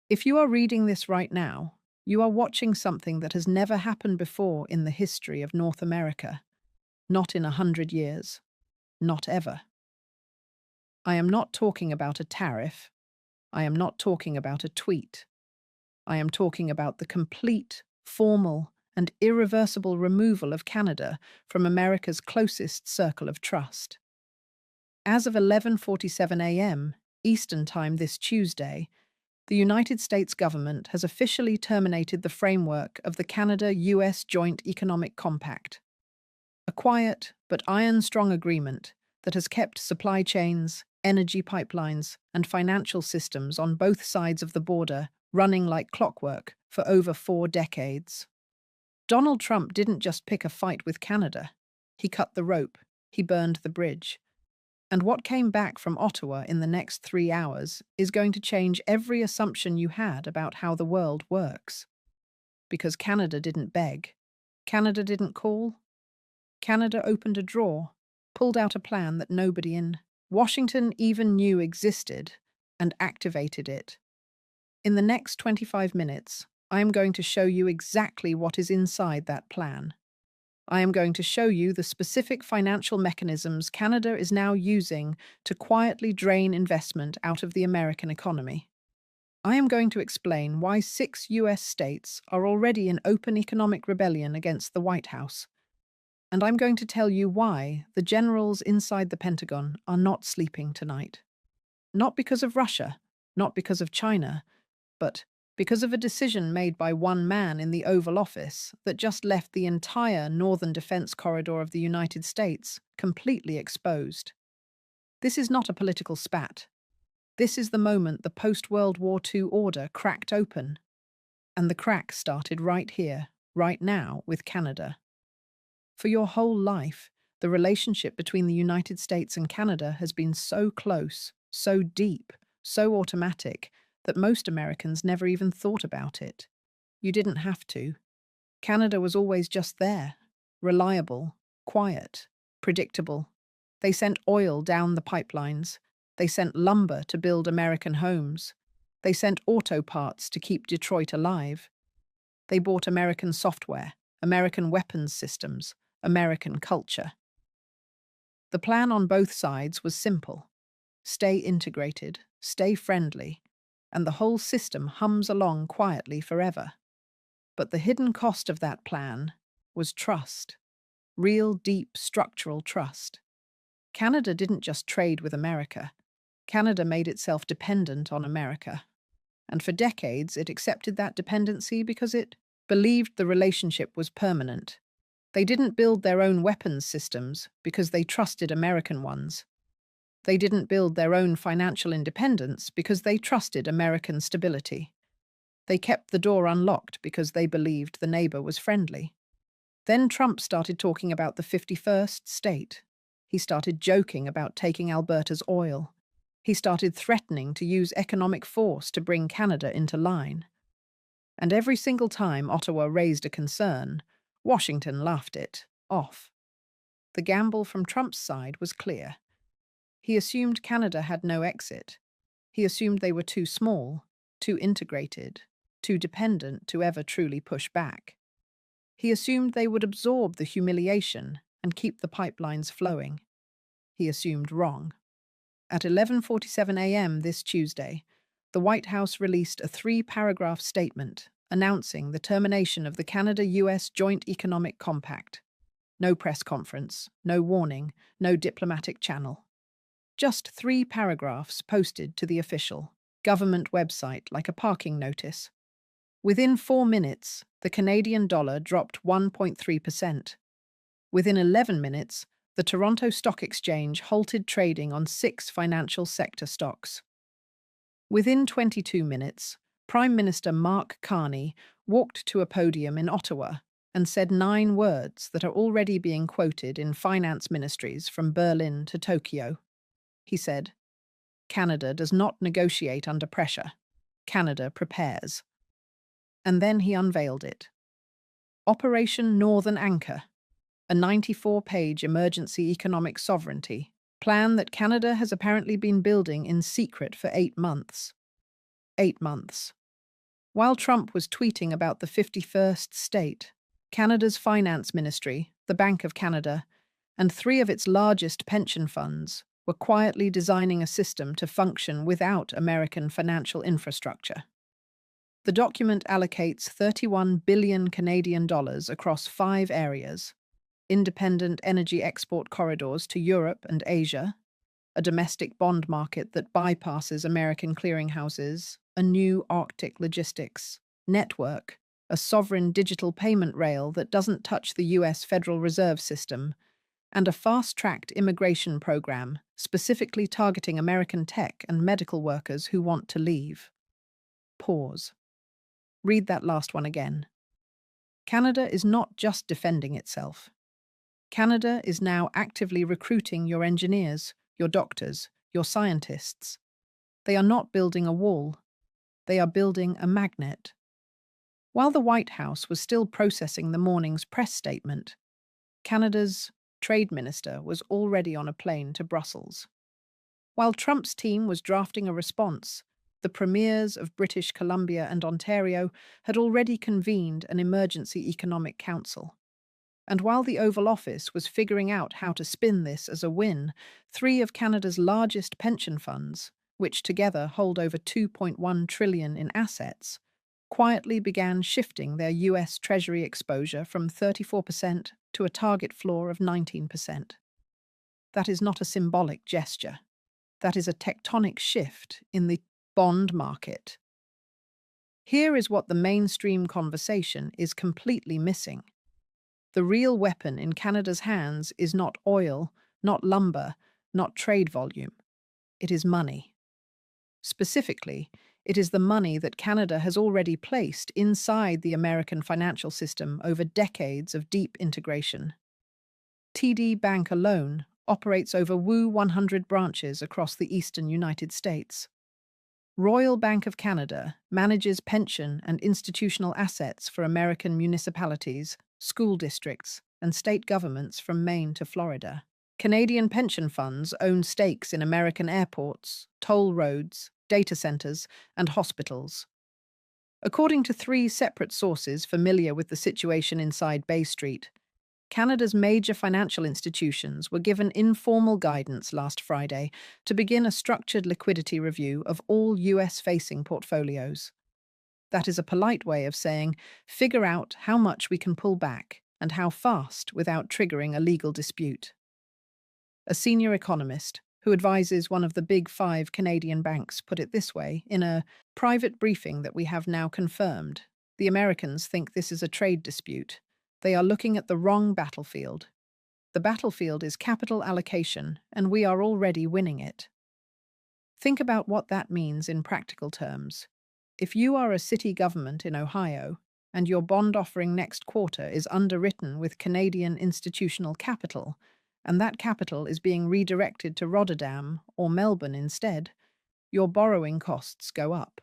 If you are reading this right now, you are watching something that has never happened before in the history of North America. Not in 100 years. Not ever. I am not talking about a tariff. I am not talking about a tweet. I am talking about the complete, formal, and irreversible removal of Canada from America's closest circle of trust. As of 11:47 a.m. Eastern Time this Tuesday, the United States government has officially terminated the framework of the Canada-US Joint Economic Compact, a quiet but iron-strong agreement that has kept supply chains, energy pipelines, and financial systems on both sides of the border running like clockwork for over 4 decades. Donald Trump didn't just pick a fight with Canada. He cut the rope. He burned the bridge. And what came back from Ottawa in the next 3 hours is going to change every assumption you had about how the world works. Because Canada didn't beg. Canada didn't call. Canada opened a drawer, pulled out a plan that nobody in Washington even knew existed, and activated it. In the next 25 minutes, I am going to show you exactly what is inside that plan. I am going to show you the specific financial mechanisms Canada is now using to quietly drain investment out of the American economy. I am going to explain why 6 US states are already in open economic rebellion against the White House. And I'm going to tell you why the generals inside the Pentagon are not sleeping tonight. Not because of Russia, not because of China, but because of a decision made by one man in the Oval Office that just left the entire northern defense corridor of the United States completely exposed. This is not a political spat. This is the moment the post-World War II order cracked open. And the crack started right here, right now, with Canada. For your whole life, the relationship between the United States and Canada has been so close, so deep, so automatic, that most Americans never even thought about it. You didn't have to. Canada was always just there, reliable, quiet, predictable. They sent oil down the pipelines. They sent lumber to build American homes. They sent auto parts to keep Detroit alive. They bought American software, American weapons systems, American culture. The plan on both sides was simple. Stay integrated, stay friendly, and the whole system hums along quietly forever. But the hidden cost of that plan was trust. Real, deep, structural trust. Canada didn't just trade with America. Canada made itself dependent on America. And for decades, it accepted that dependency because it believed the relationship was permanent. They didn't build their own weapons systems because they trusted American ones. They didn't build their own financial independence because they trusted American stability. They kept the door unlocked because they believed the neighbor was friendly. Then Trump started talking about the 51st state. He started joking about taking Alberta's oil. He started threatening to use economic force to bring Canada into line. And every single time Ottawa raised a concern, Washington laughed it off. The gamble from Trump's side was clear. He assumed Canada had no exit. He assumed they were too small, too integrated, too dependent to ever truly push back. He assumed they would absorb the humiliation and keep the pipelines flowing. He assumed wrong. At 11:47 a.m. this Tuesday, the White House released a 3-paragraph statement announcing the termination of the Canada-US Joint Economic Compact. No press conference, no warning, no diplomatic channel. Just 3 paragraphs posted to the official government website like a parking notice. Within 4 minutes, the Canadian dollar dropped 1.3%. Within 11 minutes, the Toronto Stock Exchange halted trading on 6 financial sector stocks. Within 22 minutes, Prime Minister Mark Carney walked to a podium in Ottawa and said 9 words that are already being quoted in finance ministries from Berlin to Tokyo. He said, "Canada does not negotiate under pressure. Canada prepares." And then he unveiled it. Operation Northern Anchor, a 94-page emergency economic sovereignty plan that Canada has apparently been building in secret for 8 months. 8 months. While Trump was tweeting about the 51st state, Canada's finance ministry, the Bank of Canada, and three of its largest pension funds were quietly designing a system to function without American financial infrastructure. The document allocates 31 billion Canadian dollars across 5 areas: independent energy export corridors to Europe and Asia, a domestic bond market that bypasses American clearinghouses, a new Arctic logistics network, a sovereign digital payment rail that doesn't touch the US Federal Reserve System, and a fast-tracked immigration program specifically targeting American tech and medical workers who want to leave. Pause. Read that last one again. Canada is not just defending itself. Canada is now actively recruiting your engineers, your doctors, your scientists. They are not building a wall. They are building a magnet. While the White House was still processing the morning's press statement, Canada's trade minister was already on a plane to Brussels. While Trump's team was drafting a response, the premiers of British Columbia and Ontario had already convened an emergency economic council. And while the Oval Office was figuring out how to spin this as a win, 3 of Canada's largest pension funds, which together hold over $2.1 trillion in assets, quietly began shifting their US Treasury exposure from 34% to a target floor of 19%. That is not a symbolic gesture. That is a tectonic shift in the bond market. Here is what the mainstream conversation is completely missing. The real weapon in Canada's hands is not oil, not lumber, not trade volume. It is money. Specifically, it is the money that Canada has already placed inside the American financial system over decades of deep integration. TD Bank alone operates over 100 branches across the eastern United States. Royal Bank of Canada manages pension and institutional assets for American municipalities, school districts, and state governments from Maine to Florida. Canadian pension funds own stakes in American airports, toll roads, data centers, and hospitals. According to 3 separate sources familiar with the situation inside Bay Street, Canada's major financial institutions were given informal guidance last Friday to begin a structured liquidity review of all US-facing portfolios. That is a polite way of saying, figure out how much we can pull back and how fast without triggering a legal dispute. A senior economist who advises one of the big 5 Canadian banks put it this way in a private briefing that we have now confirmed. The Americans think this is a trade dispute. They are looking at the wrong battlefield. The battlefield is capital allocation, and we are already winning it. Think about what that means in practical terms. If you are a city government in Ohio, and your bond offering next quarter is underwritten with Canadian institutional capital, and that capital is being redirected to Rotterdam or Melbourne instead, your borrowing costs go up.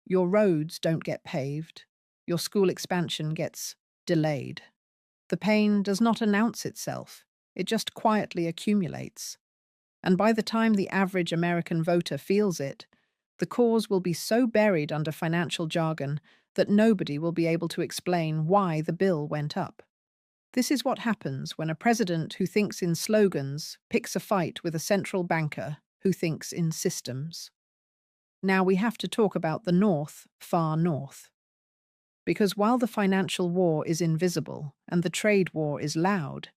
Your roads don't get paved. Your school expansion gets delayed. The pain does not announce itself. It just quietly accumulates. And by the time the average American voter feels it, the cause will be so buried under financial jargon that nobody will be able to explain why the bill went up. This is what happens when a president who thinks in slogans picks a fight with a central banker who thinks in systems. Now we have to talk about the North, far north. Because while the financial war is invisible and the trade war is loud,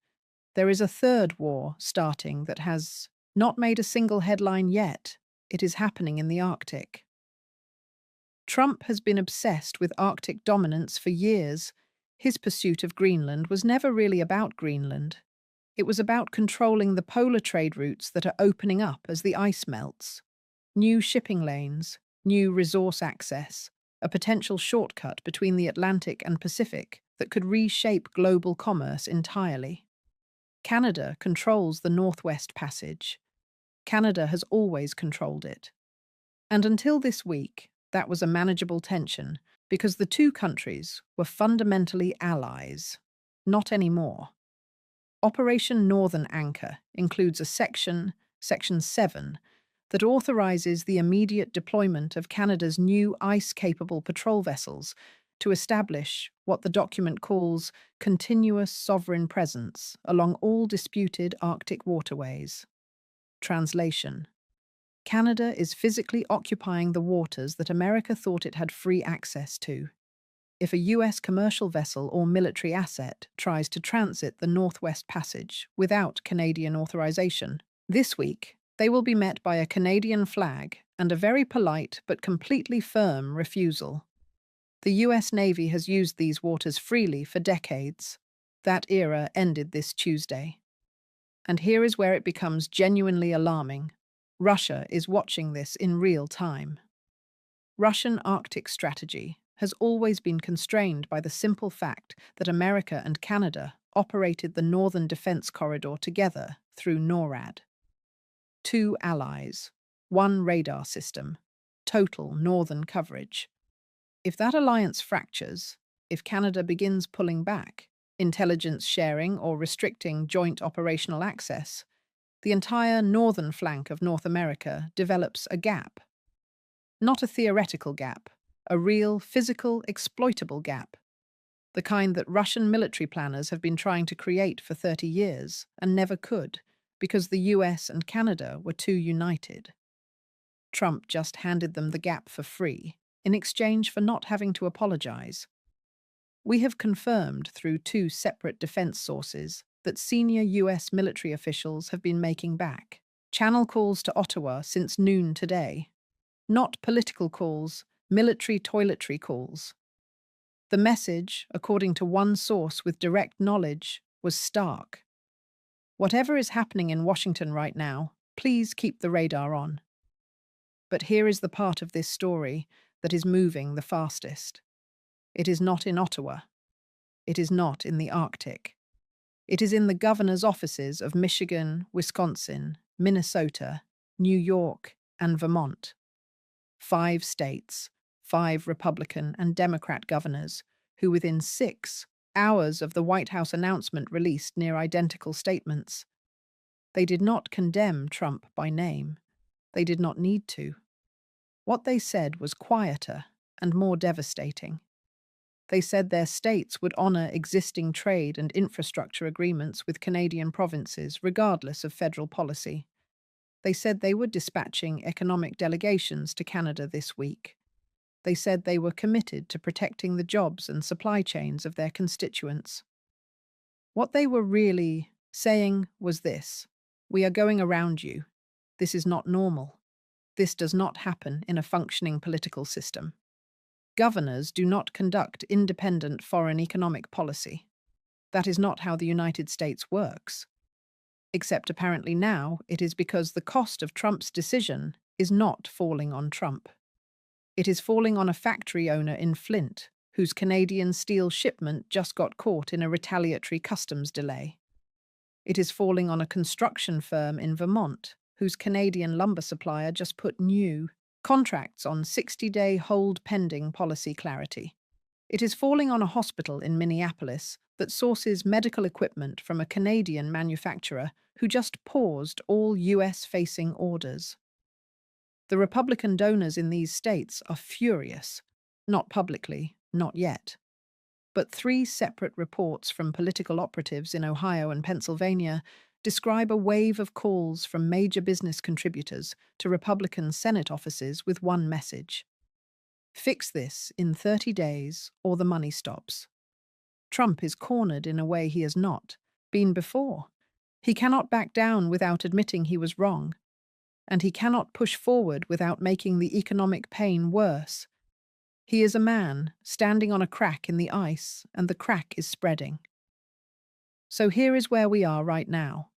there is a third war starting that has not made a single headline yet. It is happening in the Arctic. Trump has been obsessed with Arctic dominance for years. His pursuit of Greenland was never really about Greenland. It was about controlling the polar trade routes that are opening up as the ice melts. New shipping lanes, new resource access, a potential shortcut between the Atlantic and Pacific that could reshape global commerce entirely. Canada controls the Northwest Passage. Canada has always controlled it. And until this week, that was a manageable tension because the 2 countries were fundamentally allies. Not anymore. Operation Northern Anchor includes a Section 7, that authorizes the immediate deployment of Canada's new ice-capable patrol vessels to establish what the document calls continuous sovereign presence along all disputed Arctic waterways. Translation: Canada is physically occupying the waters that America thought it had free access to. If a US commercial vessel or military asset tries to transit the Northwest Passage without Canadian authorization, this week they will be met by a Canadian flag and a very polite but completely firm refusal. The US Navy has used these waters freely for decades. That era ended this Tuesday. And here is where it becomes genuinely alarming. Russia is watching this in real time. Russian Arctic strategy has always been constrained by the simple fact that America and Canada operated the Northern Defense Corridor together through NORAD. Two allies, one radar system, total northern coverage. If that alliance fractures, if Canada begins pulling back, intelligence sharing or restricting joint operational access, the entire northern flank of North America develops a gap. Not a theoretical gap, a real, physical, exploitable gap. The kind that Russian military planners have been trying to create for 30 years and never could, because the US and Canada were too united. Trump just handed them the gap for free, in exchange for not having to apologize. We have confirmed through two separate defense sources that senior US military officials have been making back channel calls to Ottawa since noon today. Not political calls, military toiletry calls. The message, according to one source with direct knowledge, was stark. Whatever is happening in Washington right now, please keep the radar on. But here is the part of this story that is moving the fastest. It is not in Ottawa. It is not in the Arctic. It is in the governor's offices of Michigan, Wisconsin, Minnesota, New York, and Vermont. 5 states, 5 Republican and Democrat governors, who within 6 hours of the White House announcement released near identical statements. They did not condemn Trump by name. They did not need to. What they said was quieter and more devastating. They said their states would honor existing trade and infrastructure agreements with Canadian provinces regardless of federal policy. They said they were dispatching economic delegations to Canada this week. They said they were committed to protecting the jobs and supply chains of their constituents. What they were really saying was this: we are going around you. This is not normal. This does not happen in a functioning political system. Governors do not conduct independent foreign economic policy. That is not how the United States works. Except apparently now it is because the cost of Trump's decision is not falling on Trump. It is falling on a factory owner in Flint, whose Canadian steel shipment just got caught in a retaliatory customs delay. It is falling on a construction firm in Vermont, whose Canadian lumber supplier just put new contracts on 60-day hold pending policy clarity. It is falling on a hospital in Minneapolis that sources medical equipment from a Canadian manufacturer who just paused all US-facing orders. The Republican donors in these states are furious. Not publicly, not yet. But 3 separate reports from political operatives in Ohio and Pennsylvania describe a wave of calls from major business contributors to Republican Senate offices with one message: fix this in 30 days or the money stops. Trump is cornered in a way he has not been before. He cannot back down without admitting he was wrong, and he cannot push forward without making the economic pain worse. He is a man standing on a crack in the ice, and the crack is spreading. So here is where we are right now.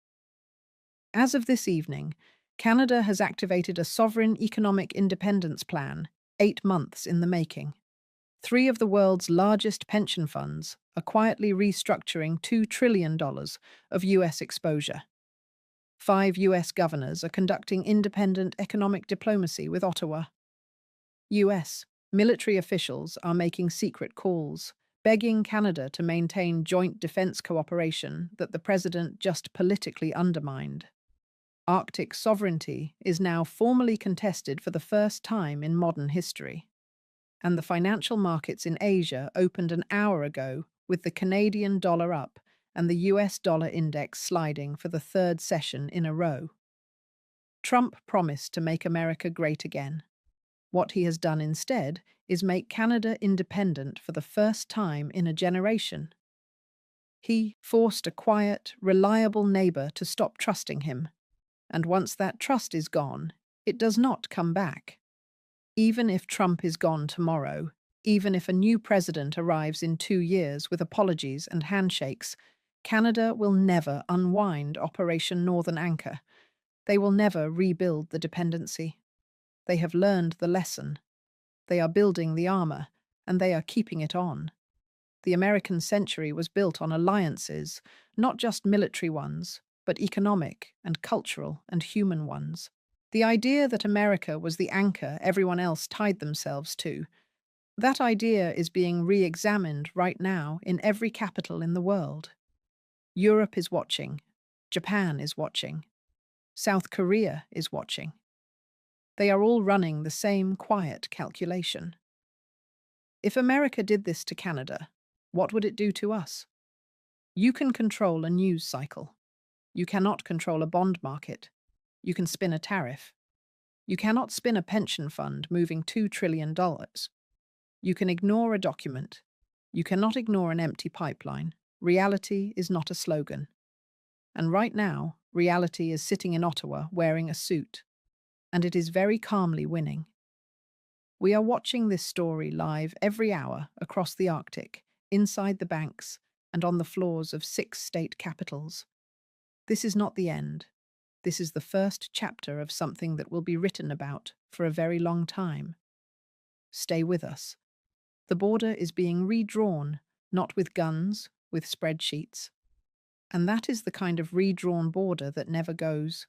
As of this evening, Canada has activated a sovereign economic independence plan, 8 months in the making. 3 of the world's largest pension funds are quietly restructuring $2 trillion of US exposure. 5 US governors are conducting independent economic diplomacy with Ottawa. US military officials are making secret calls, begging Canada to maintain joint defense cooperation that the president just politically undermined. Arctic sovereignty is now formally contested for the first time in modern history. And the financial markets in Asia opened an hour ago with the Canadian dollar up and the US dollar index sliding for the third session in a row. Trump promised to make America great again. What he has done instead is make Canada independent for the first time in a generation. He forced a quiet, reliable neighbor to stop trusting him. And once that trust is gone, it does not come back. Even if Trump is gone tomorrow, even if a new president arrives in 2 years with apologies and handshakes, Canada will never unwind Operation Northern Anchor. They will never rebuild the dependency. They have learned the lesson. They are building the armor, and they are keeping it on. The American century was built on alliances, not just military ones, but economic and cultural and human ones. The idea that America was the anchor everyone else tied themselves to, that idea is being re-examined right now in every capital in the world. Europe is watching. Japan is watching. South Korea is watching. They are all running the same quiet calculation. If America did this to Canada, what would it do to us? You can control a news cycle. You cannot control a bond market. You can spin a tariff. You cannot spin a pension fund moving $2 trillion. You can ignore a document. You cannot ignore an empty pipeline. Reality is not a slogan. And right now, reality is sitting in Ottawa wearing a suit. And it is very calmly winning. We are watching this story live every hour across the Arctic, inside the banks, and on the floors of 6 state capitals. This is not the end. This is the first chapter of something that will be written about for a very long time. Stay with us. The border is being redrawn, not with guns, with spreadsheets. And that is the kind of redrawn border that never goes.